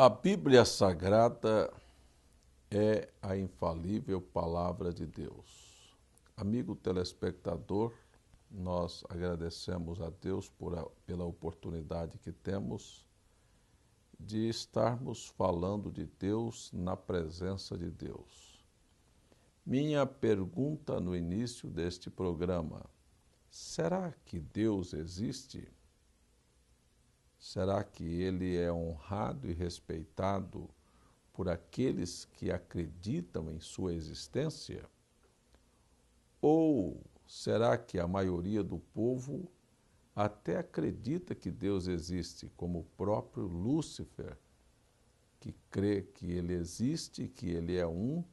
A Bíblia Sagrada é a infalível palavra de Deus. Amigo telespectador, nós agradecemos a Deus pela oportunidade que temos de estarmos falando de Deus na presença de Deus. Minha pergunta no início deste programa: será que Deus existe? Será que ele é honrado e respeitado por aqueles que acreditam em sua existência? Ou será que a maioria do povo até acredita que Deus existe, como o próprio Lúcifer, que crê que ele existe, que ele é um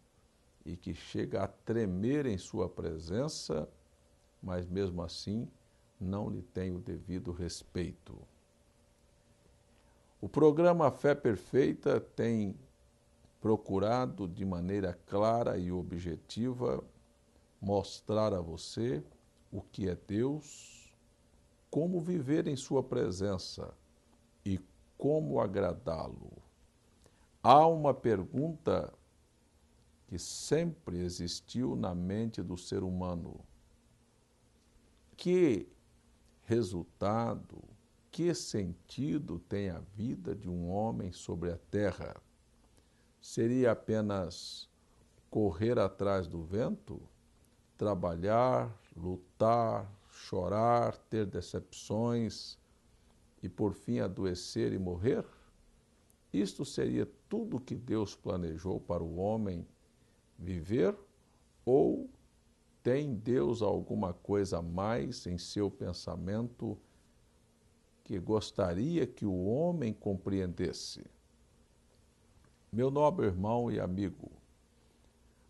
e que chega a tremer em sua presença, mas mesmo assim não lhe tem o devido respeito? O programa Fé Perfeita tem procurado de maneira clara e objetiva mostrar a você o que é Deus, como viver em sua presença e como agradá-lo. Há uma pergunta que sempre existiu na mente do ser humano: que resultado, que sentido tem a vida de um homem sobre a terra? Seria apenas correr atrás do vento, trabalhar, lutar, chorar, ter decepções e por fim adoecer e morrer? Isto seria tudo que Deus planejou para o homem viver? Ou tem Deus alguma coisa a mais em seu pensamento que gostaria que o homem compreendesse? Meu nobre irmão e amigo,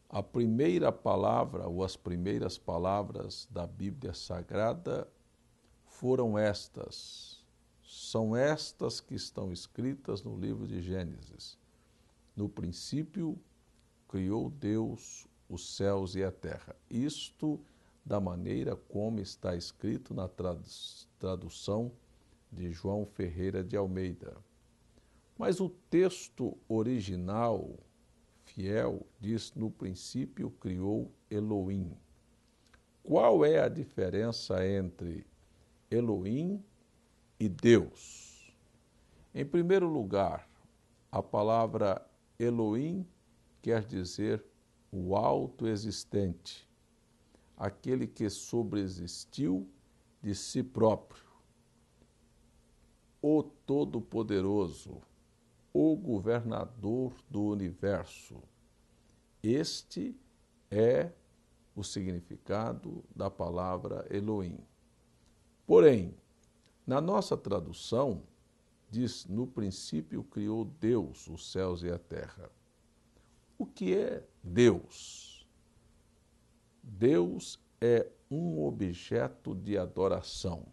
a primeira palavra ou as primeiras palavras da Bíblia Sagrada foram estas. São estas que estão escritas no livro de Gênesis. No princípio, criou Deus os céus e a terra. Isto da maneira como está escrito na tradução de João Ferreira de Almeida. Mas o texto original, fiel, diz: no princípio criou Elohim. Qual é a diferença entre Elohim e Deus? Em primeiro lugar, a palavra Elohim quer dizer o autoexistente, aquele que sobreexistiu de si próprio, o Todo-Poderoso, o governador do universo. Este é o significado da palavra Elohim. Porém, na nossa tradução, diz: no princípio criou Deus os céus e a terra. O que é Deus? Deus é um objeto de adoração.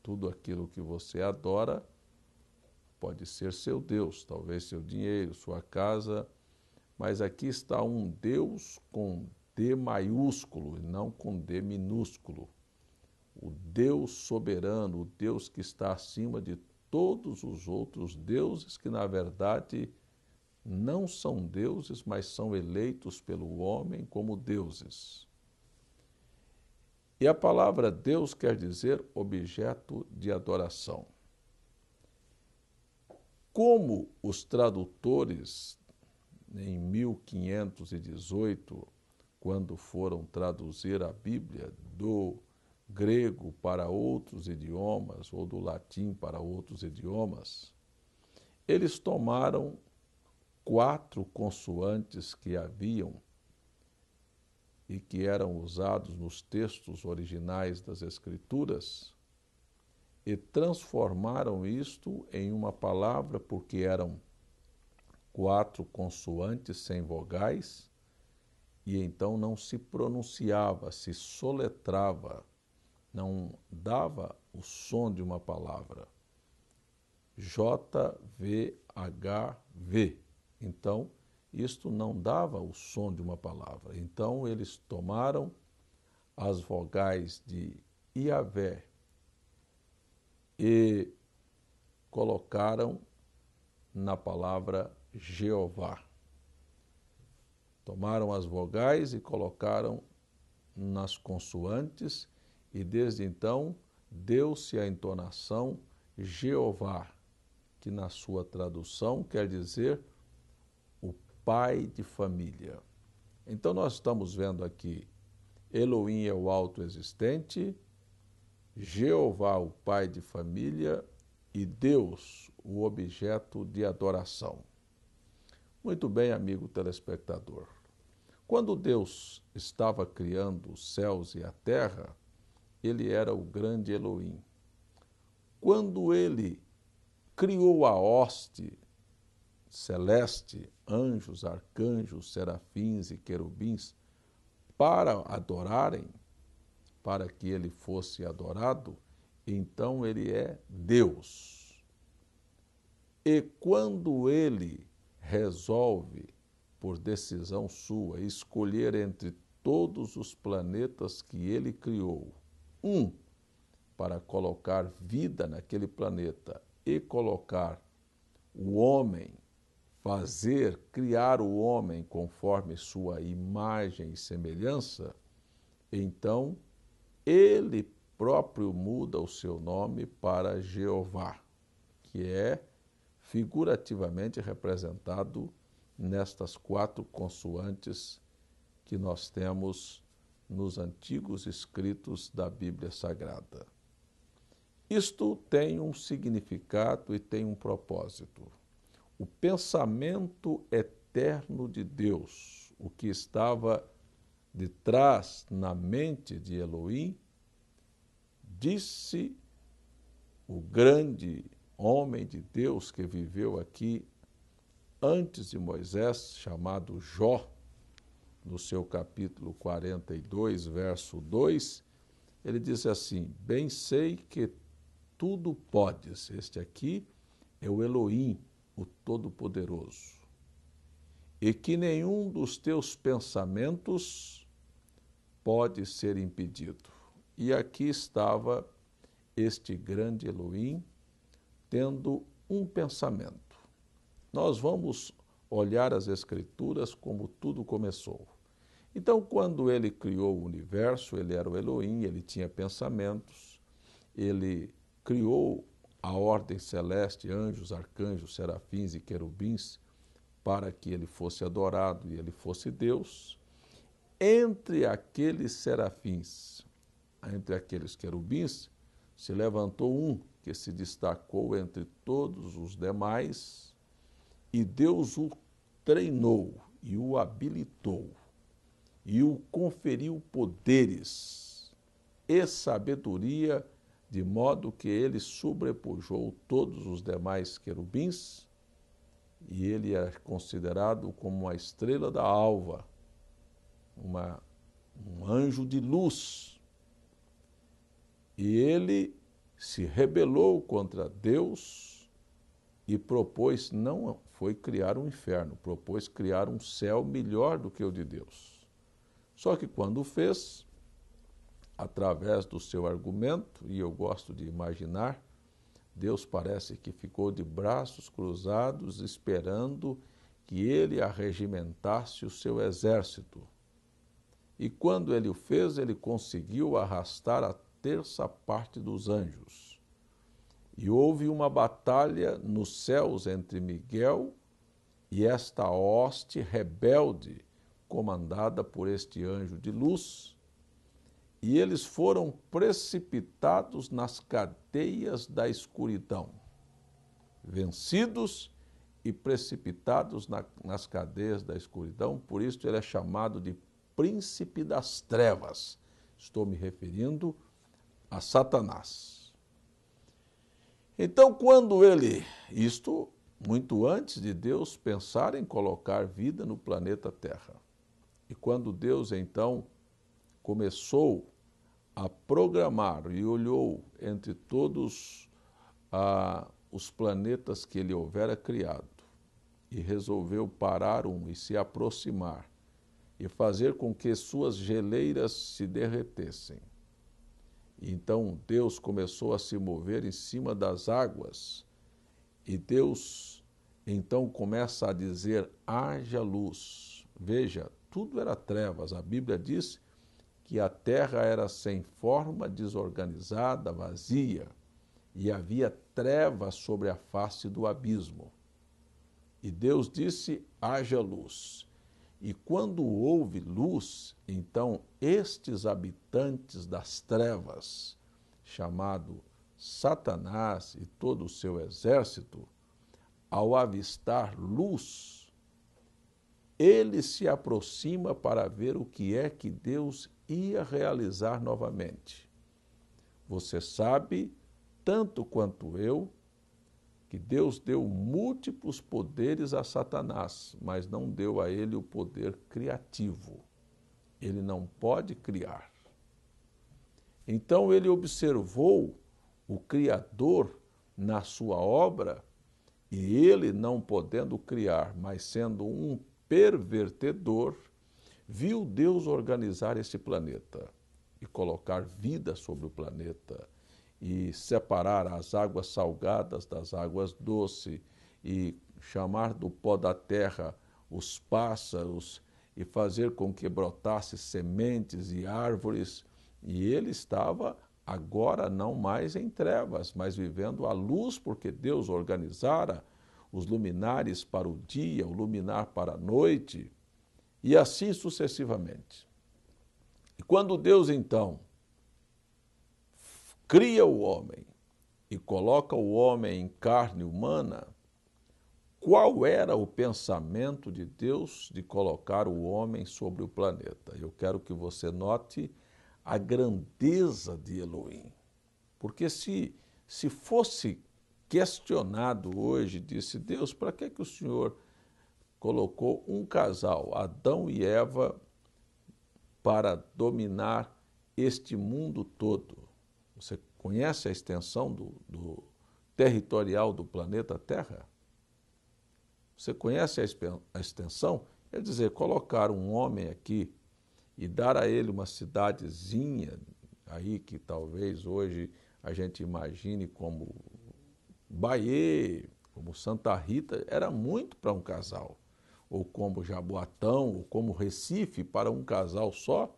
Tudo aquilo que você adora pode ser seu Deus, talvez seu dinheiro, sua casa, mas aqui está um Deus com D maiúsculo e não com D minúsculo. O Deus soberano, o Deus que está acima de todos os outros deuses, que na verdade não são deuses, mas são eleitos pelo homem como deuses. E a palavra Deus quer dizer objeto de adoração. Como os tradutores, em 1518, quando foram traduzir a Bíblia do grego para outros idiomas ou do latim para outros idiomas, eles tomaram 4 consoantes que haviam e que eram usados nos textos originais das Escrituras e transformaram isto em uma palavra, porque eram 4 consoantes sem vogais, e então não se pronunciava, se soletrava, não dava o som de uma palavra. JVHV. Então, isto não dava o som de uma palavra. Então, eles tomaram as vogais de Iavé e colocaram na palavra Jeová. Tomaram as vogais e colocaram nas consoantes, e desde então deu-se a entonação Jeová, que na sua tradução quer dizer o pai de família. Então nós estamos vendo aqui Elohim é o autoexistente, Jeová o pai de família e Deus o objeto de adoração. Muito bem, amigo telespectador. Quando Deus estava criando os céus e a terra, ele era o grande Elohim. Quando ele criou a hoste celeste, anjos, arcanjos, serafins e querubins, para adorarem, para que ele fosse adorado, então ele é Deus. E quando ele resolve, por decisão sua, escolher entre todos os planetas que ele criou, para colocar vida naquele planeta e colocar o homem, criar o homem conforme sua imagem e semelhança, então ele próprio muda o seu nome para Jeová, que é figurativamente representado nestas 4 consoantes que nós temos nos antigos escritos da Bíblia Sagrada. Isto tem um significado e tem um propósito. O pensamento eterno de Deus, o que estava de trás na mente de Elohim, disse o grande homem de Deus que viveu aqui antes de Moisés, chamado Jó, no seu capítulo 42, verso 2, ele diz assim: bem sei que tudo podes. Este aqui é o Elohim, o Todo-Poderoso, e que nenhum dos teus pensamentos pode ser impedido. E aqui estava este grande Elohim tendo um pensamento. Nós vamos olhar as Escrituras como tudo começou. Então, quando ele criou o universo, ele era o Elohim, ele tinha pensamentos, ele criou a ordem celeste, anjos, arcanjos, serafins e querubins, para que ele fosse adorado e ele fosse Deus. Entre aqueles serafins, entre aqueles querubins, se levantou um que se destacou entre todos os demais, e Deus o treinou e o habilitou e o conferiu poderes e sabedoria, de modo que ele sobrepujou todos os demais querubins, e ele é considerado como uma estrela da alva, um anjo de luz. E ele se rebelou contra Deus e propôs, não foi criar um inferno, propôs criar um céu melhor do que o de Deus. Só que quando fez, através do seu argumento, e eu gosto de imaginar, Deus parece que ficou de braços cruzados esperando que ele arregimentasse o seu exército. E quando ele o fez, ele conseguiu arrastar a 1/3 dos anjos. E houve uma batalha nos céus entre Miguel e esta hoste rebelde, comandada por este anjo de luz, e eles foram precipitados nas cadeias da escuridão, vencidos e precipitados nas cadeias da escuridão. Por isso ele é chamado de príncipe das trevas. Estou me referindo a Satanás. Então, isto muito antes de Deus pensar em colocar vida no planeta Terra. E quando Deus, então, começou a programar e olhou entre todos os planetas que ele houvera criado e resolveu parar e se aproximar e fazer com que suas geleiras se derretessem. Então Deus começou a se mover em cima das águas e Deus então começa a dizer, haja luz. Veja, tudo era trevas. A Bíblia diz que a terra era sem forma, desorganizada, vazia, e havia trevas sobre a face do abismo. E Deus disse, haja luz. E quando houve luz, então estes habitantes das trevas, chamado Satanás e todo o seu exército, ao avistar luz, ele se aproxima para ver o que é que Deus ia realizar novamente. Você sabe, tanto quanto eu, que Deus deu múltiplos poderes a Satanás, mas não deu a ele o poder criativo. Ele não pode criar. Então ele observou o Criador na sua obra e ele, não podendo criar, mas sendo um pervertedor, viu Deus organizar esse planeta e colocar vida sobre o planeta e separar as águas salgadas das águas doces e chamar do pó da terra os pássaros e fazer com que brotasse sementes e árvores. E ele estava agora não mais em trevas, mas vivendo a luz, porque Deus organizara os luminares para o dia, o luminar para a noite, e assim sucessivamente. E quando Deus, então, cria o homem e coloca o homem em carne humana, qual era o pensamento de Deus de colocar o homem sobre o planeta? Eu quero que você note a grandeza de Elohim. Porque se fosse questionado hoje, disse Deus, para que o Senhor colocou um casal, Adão e Eva, para dominar este mundo todo? Você conhece a extensão do territorial do planeta Terra? Você conhece a extensão? Quer dizer, colocar um homem aqui e dar a ele uma cidadezinha, aí que talvez hoje a gente imagine como Bahia, como Santa Rita, era muito para um casal. Ou como Jaboatão, ou como Recife, para um casal só.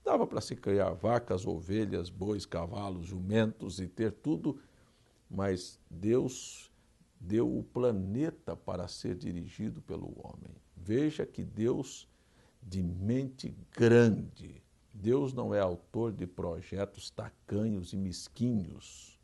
Dava para se criar vacas, ovelhas, bois, cavalos, jumentos e ter tudo, mas Deus deu o planeta para ser dirigido pelo homem. Veja que Deus, de mente grande, Deus não é autor de projetos tacanhos e mesquinhos.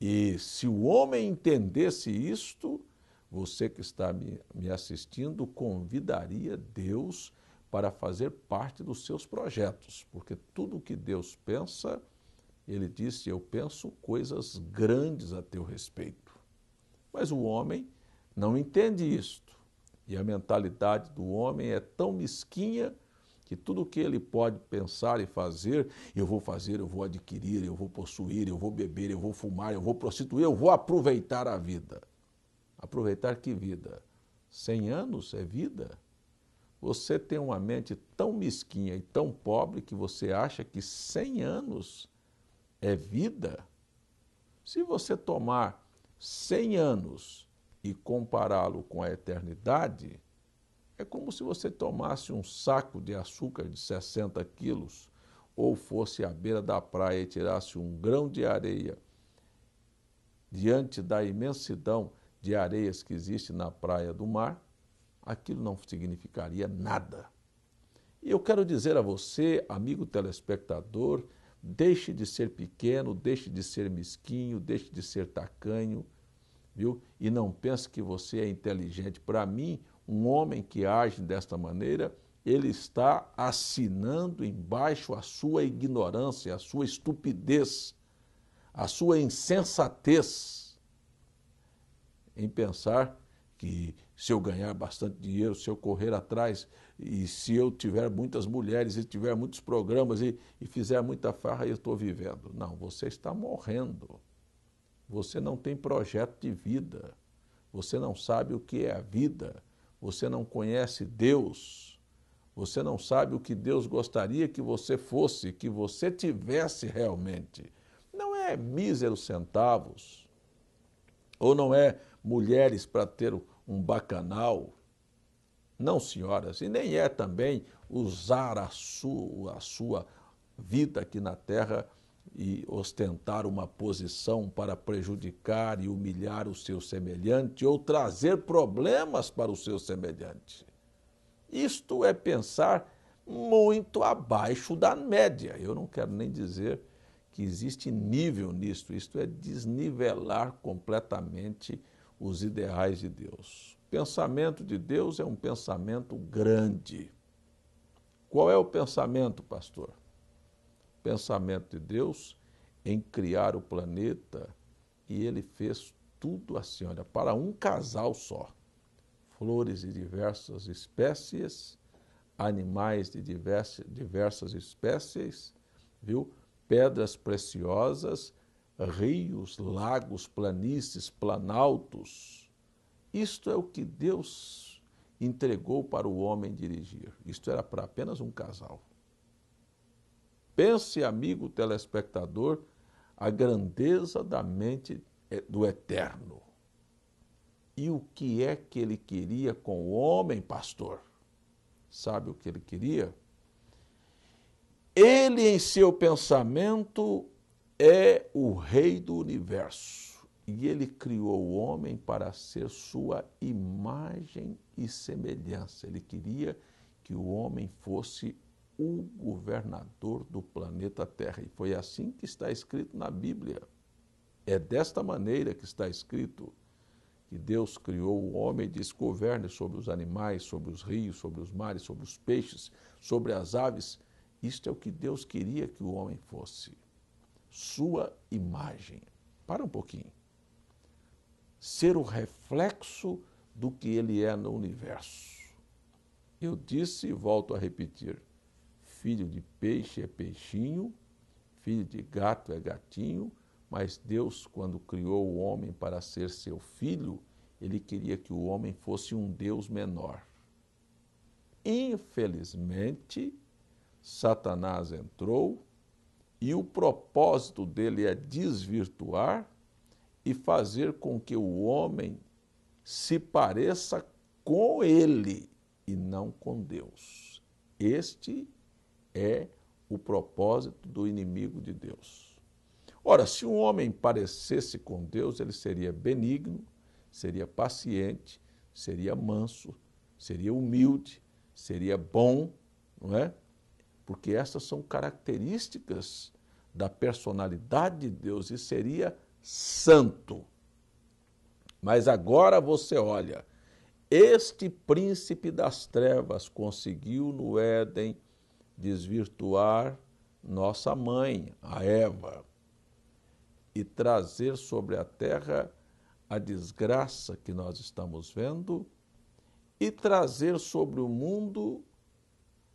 E se o homem entendesse isto, você que está me assistindo, convidaria Deus para fazer parte dos seus projetos, porque tudo o que Deus pensa, ele disse, eu penso coisas grandes a teu respeito. Mas o homem não entende isto, e a mentalidade do homem é tão mesquinha que tudo o que ele pode pensar e fazer, eu vou adquirir, eu vou possuir, eu vou beber, eu vou fumar, eu vou prostituir, eu vou aproveitar a vida. Aproveitar que vida? 100 anos é vida? Você tem uma mente tão mesquinha e tão pobre que você acha que 100 anos é vida? Se você tomar 100 anos e compará-lo com a eternidade, é como se você tomasse um saco de açúcar de 60 quilos ou fosse à beira da praia e tirasse um grão de areia diante da imensidão de areias que existe na praia do mar, aquilo não significaria nada. E eu quero dizer a você, amigo telespectador, deixe de ser pequeno, deixe de ser mesquinho, deixe de ser tacanho, viu? E não pense que você é inteligente. Para mim, um homem que age desta maneira, ele está assinando embaixo a sua ignorância, a sua estupidez, a sua insensatez em pensar que se eu ganhar bastante dinheiro, se eu correr atrás e se eu tiver muitas mulheres e tiver muitos programas e fizer muita farra, eu estou vivendo. Não, você está morrendo. Você não tem projeto de vida. Você não sabe o que é a vida. Você não conhece Deus. Você não sabe o que Deus gostaria que você fosse, que você tivesse realmente. Não é míseros centavos, ou não é mulheres para ter um bacanal. Não, senhoras, e nem é também usar a sua vida aqui na terra e ostentar uma posição para prejudicar e humilhar o seu semelhante ou trazer problemas para o seu semelhante. Isto é pensar muito abaixo da média. Eu não quero nem dizer que existe nível nisto. Isto é desnivelar completamente os ideais de Deus. O pensamento de Deus é um pensamento grande. Qual é o pensamento, pastor? O pensamento de Deus em criar o planeta, e ele fez tudo assim, olha, para um casal só. Flores de diversas espécies, animais de diversas espécies, viu? Pedras preciosas, rios, lagos, planícies, planaltos. Isto é o que Deus entregou para o homem dirigir. Isto era para apenas um casal. Pense, amigo telespectador, a grandeza da mente do Eterno. E o que é que ele queria com o homem, pastor? Sabe o que ele queria? Ele, em seu pensamento, é o rei do universo. E ele criou o homem para ser sua imagem e semelhança. Ele queria que o homem fosse o governador do planeta Terra. E foi assim que está escrito na Bíblia. É desta maneira que está escrito que Deus criou o homem e disse: governe sobre os animais, sobre os rios, sobre os mares, sobre os peixes, sobre as aves. Isto é o que Deus queria que o homem fosse. Sua imagem. Para um pouquinho. Ser o reflexo do que ele é no universo. Eu disse e volto a repetir: filho de peixe é peixinho, filho de gato é gatinho, mas Deus, quando criou o homem para ser seu filho, ele queria que o homem fosse um Deus menor. Infelizmente, Satanás entrou e o propósito dele é desvirtuar e fazer com que o homem se pareça com ele e não com Deus. Este é o propósito do inimigo de Deus. Ora, se um homem parecesse com Deus, ele seria benigno, seria paciente, seria manso, seria humilde, seria bom, não é? Porque essas são características da personalidade de Deus, e seria santo. Mas agora você olha, este príncipe das trevas conseguiu no Éden desvirtuar nossa mãe, a Eva, e trazer sobre a terra a desgraça que nós estamos vendo e trazer sobre o mundo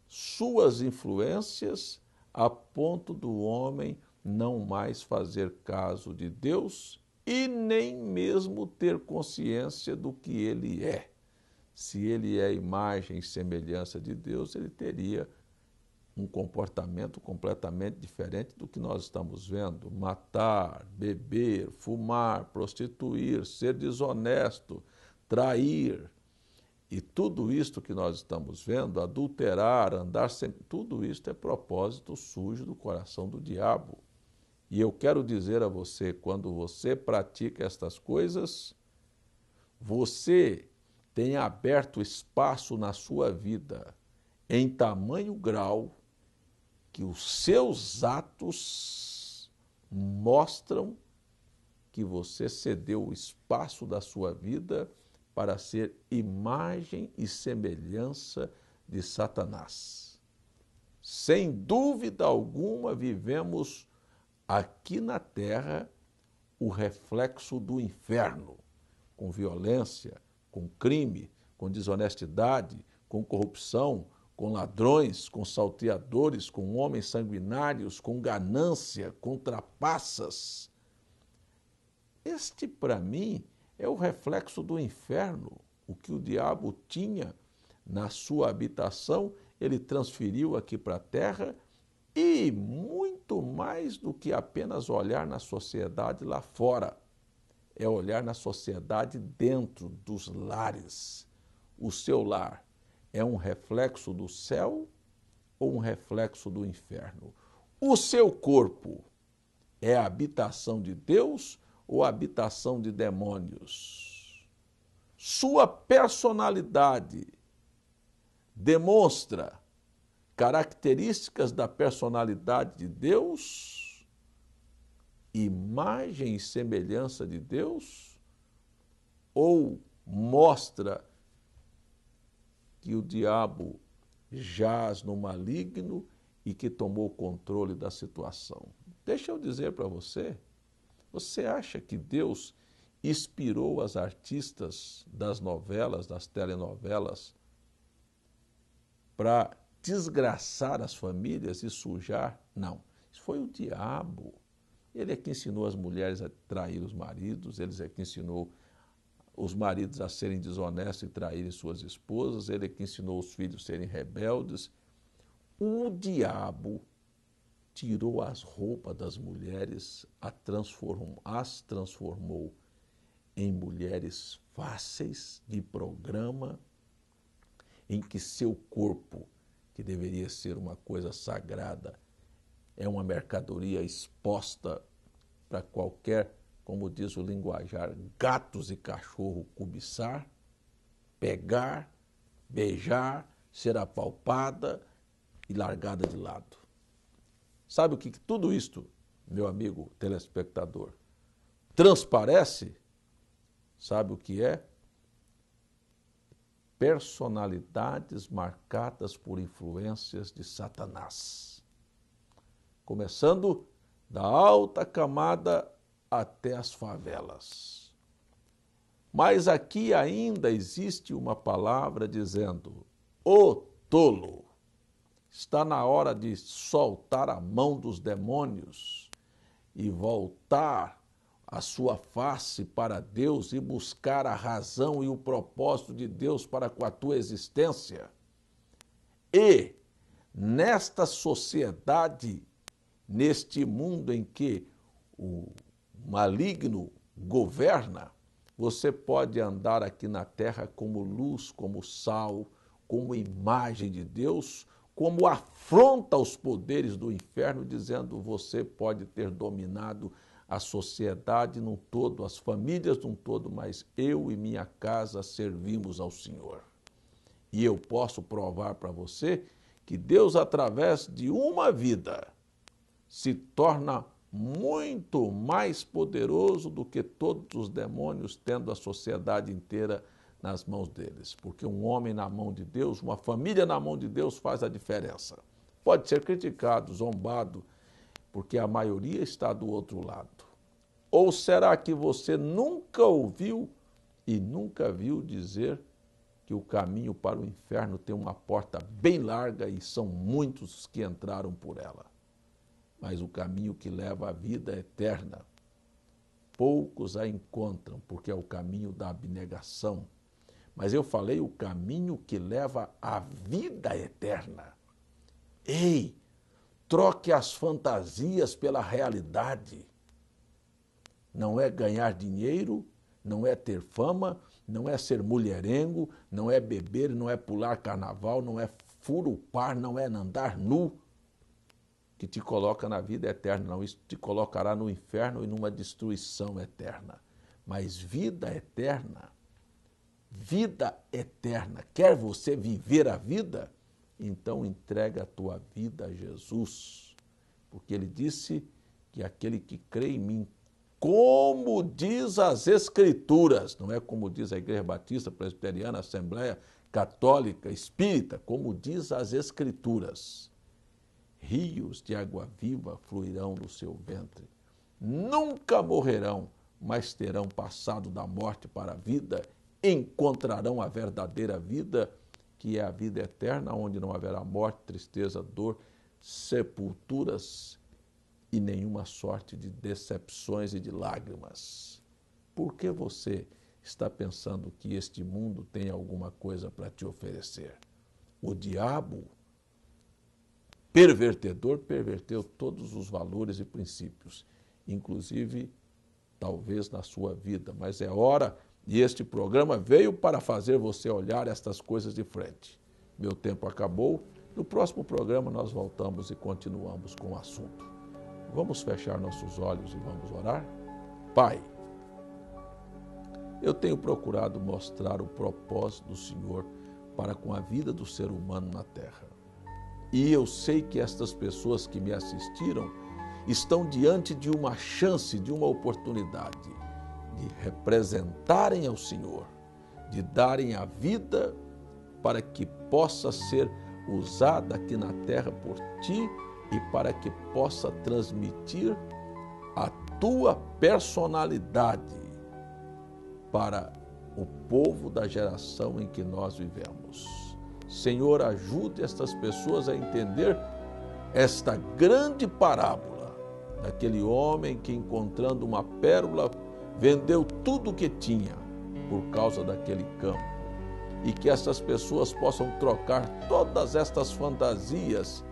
suas influências a ponto do homem não mais fazer caso de Deus e nem mesmo ter consciência do que ele é. Se ele é imagem e semelhança de Deus, ele teria um comportamento completamente diferente do que nós estamos vendo. Matar, beber, fumar, prostituir, ser desonesto, trair. E tudo isto que nós estamos vendo, adulterar, andar sempre, tudo isto é propósito sujo do coração do diabo. E eu quero dizer a você, quando você pratica estas coisas, você tem aberto espaço na sua vida em tamanho grau que os seus atos mostram que você cedeu o espaço da sua vida para ser imagem e semelhança de Satanás. Sem dúvida alguma, vivemos aqui na terra o reflexo do inferno, com violência, com crime, com desonestidade, com corrupção, com ladrões, com salteadores, com homens sanguinários, com ganância, com trapaças. Este, para mim, é o reflexo do inferno. O que o diabo tinha na sua habitação, ele transferiu aqui para a terra, e muito mais do que apenas olhar na sociedade lá fora. é olhar na sociedade dentro dos lares. O seu lar é um reflexo do céu ou um reflexo do inferno? O seu corpo é a habitação de Deus ou a habitação de demônios? Sua personalidade demonstra características da personalidade de Deus, imagem e semelhança de Deus, ou mostra que o diabo jaz no maligno e que tomou controle da situação? Deixa eu dizer para você, você acha que Deus inspirou as artistas das novelas, das telenovelas, para desgraçar as famílias e sujar? Não, isso foi o diabo. Ele é que ensinou as mulheres a trair os maridos, ele é que ensinou os maridos a serem desonestos e traírem suas esposas, ele é que ensinou os filhos a serem rebeldes. O diabo tirou as roupas das mulheres, as transformou em mulheres fáceis de programa, em que seu corpo, que deveria ser uma coisa sagrada, é uma mercadoria exposta para qualquer, como diz o linguajar, gatos e cachorro cobiçar, pegar, beijar, ser apalpada e largada de lado. Sabe o que tudo isto, meu amigo telespectador, transparece? Sabe o que é? Personalidades marcadas por influências de Satanás. Começando da alta camada até as favelas. Mas aqui ainda existe uma palavra dizendo: ô tolo, está na hora de soltar a mão dos demônios e voltar a sua face para Deus e buscar a razão e o propósito de Deus para com a tua existência. E nesta sociedade, neste mundo em que o maligno governa, você pode andar aqui na terra como luz, como sal, como imagem de Deus, como afronta aos poderes do inferno, dizendo: você pode ter dominado a sociedade num todo, as famílias num todo, mas eu e minha casa servimos ao Senhor. E eu posso provar para você que Deus, através de uma vida, se torna muito mais poderoso do que todos os demônios, tendo a sociedade inteira nas mãos deles. Porque um homem na mão de Deus, uma família na mão de Deus faz a diferença. Pode ser criticado, zombado, porque a maioria está do outro lado. Ou será que você nunca ouviu e nunca viu dizer que o caminho para o inferno tem uma porta bem larga e são muitos os que entraram por ela? Mas o caminho que leva à vida eterna, poucos a encontram, porque é o caminho da abnegação. Mas eu falei o caminho que leva à vida eterna. Ei, troque as fantasias pela realidade. Não é ganhar dinheiro, não é ter fama, não é ser mulherengo, não é beber, não é pular carnaval, não é furupar, não é andar nu, que te coloca na vida eterna, não. Isso te colocará no inferno e numa destruição eterna. Mas vida eterna, quer você viver a vida? Então entrega a tua vida a Jesus, porque ele disse que aquele que crê em mim, como diz as Escrituras, não é como diz a Igreja Batista, Presbiteriana, Assembleia Católica, Espírita, como diz as Escrituras, rios de água viva fluirão do seu ventre. Nunca morrerão, mas terão passado da morte para a vida, encontrarão a verdadeira vida, que é a vida eterna, onde não haverá morte, tristeza, dor, sepulturas e nenhuma sorte de decepções e de lágrimas. Por que você está pensando que este mundo tem alguma coisa para te oferecer? O diabo, pervertedor, perverteu todos os valores e princípios, inclusive talvez na sua vida, mas é hora, e este programa veio para fazer você olhar estas coisas de frente. Meu tempo acabou, no próximo programa nós voltamos e continuamos com o assunto. Vamos fechar nossos olhos e vamos orar? Pai, eu tenho procurado mostrar o propósito do Senhor para com a vida do ser humano na terra. E eu sei que estas pessoas que me assistiram estão diante de uma chance, de uma oportunidade de representarem ao Senhor, de darem a vida para que possa ser usada aqui na terra por Ti e para que possa transmitir a Tua personalidade para o povo da geração em que nós vivemos. Senhor, ajude estas pessoas a entender esta grande parábola daquele homem que, encontrando uma pérola, vendeu tudo o que tinha por causa daquele campo. E que essas pessoas possam trocar todas estas fantasias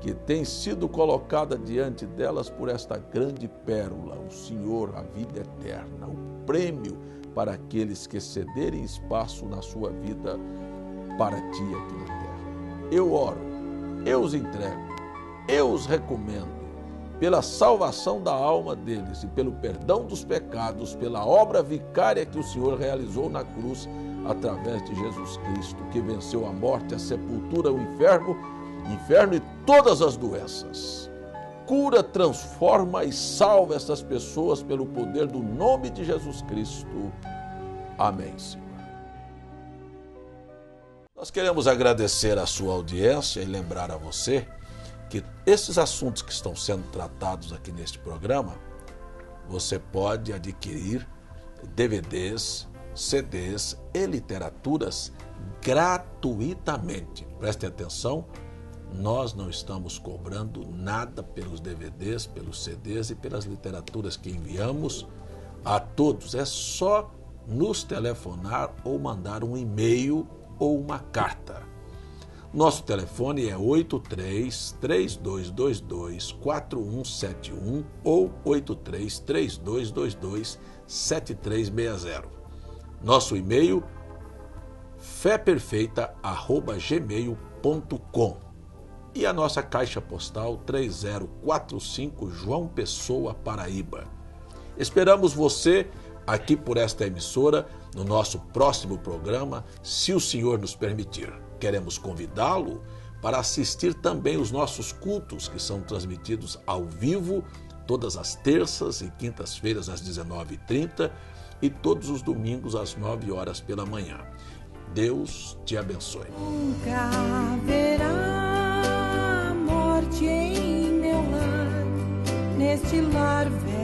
que têm sido colocadas diante delas por esta grande pérola, o Senhor, a vida eterna, o prêmio para aqueles que cederem espaço na sua vida para Ti aqui na terra. Eu oro, eu os entrego, eu os recomendo pela salvação da alma deles e pelo perdão dos pecados, pela obra vicária que o Senhor realizou na cruz através de Jesus Cristo, que venceu a morte, a sepultura, o inferno e todas as doenças. Cura, transforma e salva essas pessoas pelo poder do nome de Jesus Cristo. Amém, Senhor. Nós queremos agradecer a sua audiência e lembrar a você que esses assuntos que estão sendo tratados aqui neste programa, você pode adquirir DVDs, CDs e literaturas gratuitamente. Prestem atenção, nós não estamos cobrando nada pelos DVDs, pelos CDs e pelas literaturas que enviamos a todos. É só nos telefonar ou mandar um e-mail ou uma carta. Nosso telefone é 83-3222-4171 ou 83-3222-7360. Nosso e-mail feperfeita@gmail.com e a nossa caixa postal 3045 João Pessoa, Paraíba. Esperamos você aqui por esta emissora no nosso próximo programa, se o Senhor nos permitir. Queremos convidá-lo para assistir também os nossos cultos que são transmitidos ao vivo todas as terças e quintas-feiras às 19h30 e todos os domingos às 9 horas pela manhã. Deus te abençoe. Nunca haverá morte em meu lar, neste lar velho.